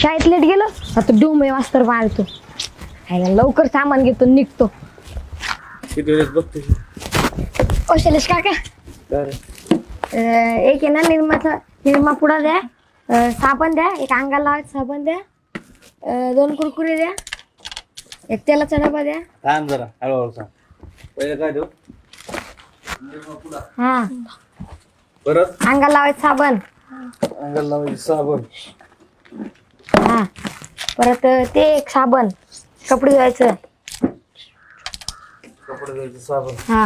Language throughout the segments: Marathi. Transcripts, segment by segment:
शाळेत लेट गेलो आता डोंबे मास्तर मारतो. खायला लवकर सामान घेतो निघतो. किती वेळेस बघते शैलेश काका एक आहे ना निरमा पुडा द्या, साबण द्या, एक अंगाला लावायचं साबण द्या, 2 कुरकुरे द्या, एक तेलाचा डबा द्या. थांब जरा हळूहळू सांग. पहिले काय देऊ? हा परत अंगाला लावायचं साबण. अंगाला लावायची साबण. हा परत ते एक साबण कपडे धुवायचं. कपडे धुवायचे साबण. हा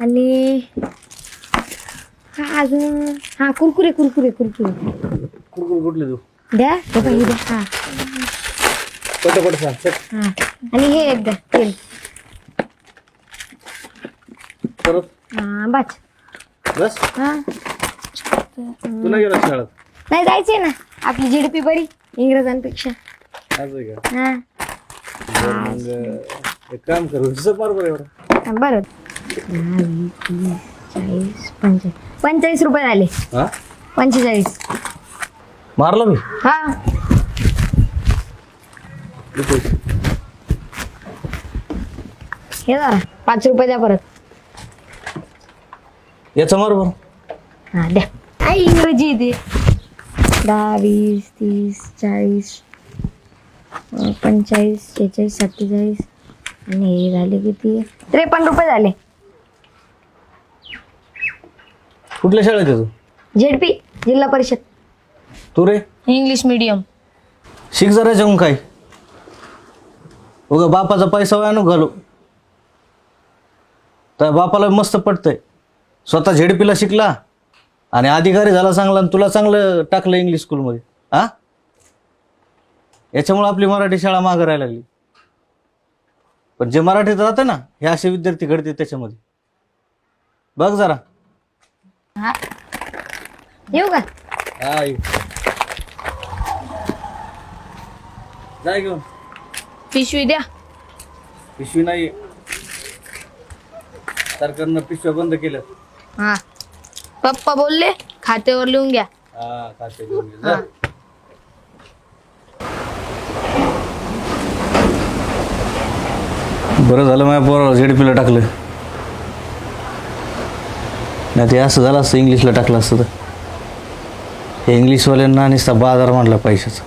आणि हा अजून हा कुरकुरे कुरकुरे कुरकुरे कुरकुर कुठले देऊ? द्या हे बाई द्या. हा पट सांग चल. हा आणि हे एक द्या तेल. परत हा बस बस. हा तुला गेला शाळेत? नाही जायचंय ना, आपली जीडीपी बरी इंग्रजांपेक्षा. आज आहे का? हा मग एक काम करू हिशोब मार बरं एवढं. बरं 45 रुपये झाले. हा 45. मारला मी. हा हे जरा 5 रुपये द्या परत. याचा मार बरं. हा द्या. काय इंग्रजी दे. 10 20 30 40 45 46 47 आणि हे झाले किती 53 रुपये झाले. कुठल्या शाळेत आहे तू? झेडपी जिल्हा परिषद. तू रे? English medium. शिक जरा जाऊन काय उगा बापाचा पैसा वाया नको घालू. तर बापाला मस्त पडतंय. स्वतः झेडपीला शिकला आणि अधिकारी झाला चांगला आणि तुला चांगलं टाकलं इंग्लिश स्कूलमध्ये. हा याच्यामुळे आपली मराठी शाळा मागं राहायला लागली. पण जे मराठीत राहतं ना हे असे विद्यार्थी घडते त्याच्यामध्ये. बघ जरा. हा येऊ का? हा जाय घेऊन. पिशवी द्या. पिशवी नाही, सरकारनं पिशव्या बंद केल्या. हा पप्पा बोलले खात्यावर लिहून घ्या. हा खाते घेऊन ये. जा. बरं झालं माझ्या पोराला झेडपीला टाकलं, नाही ते असं झालं असतं इंग्लिशला टाकलं असतं तर. हे इंग्लिशवाल्यांना नुसता बाजार मांडला पैशाचा.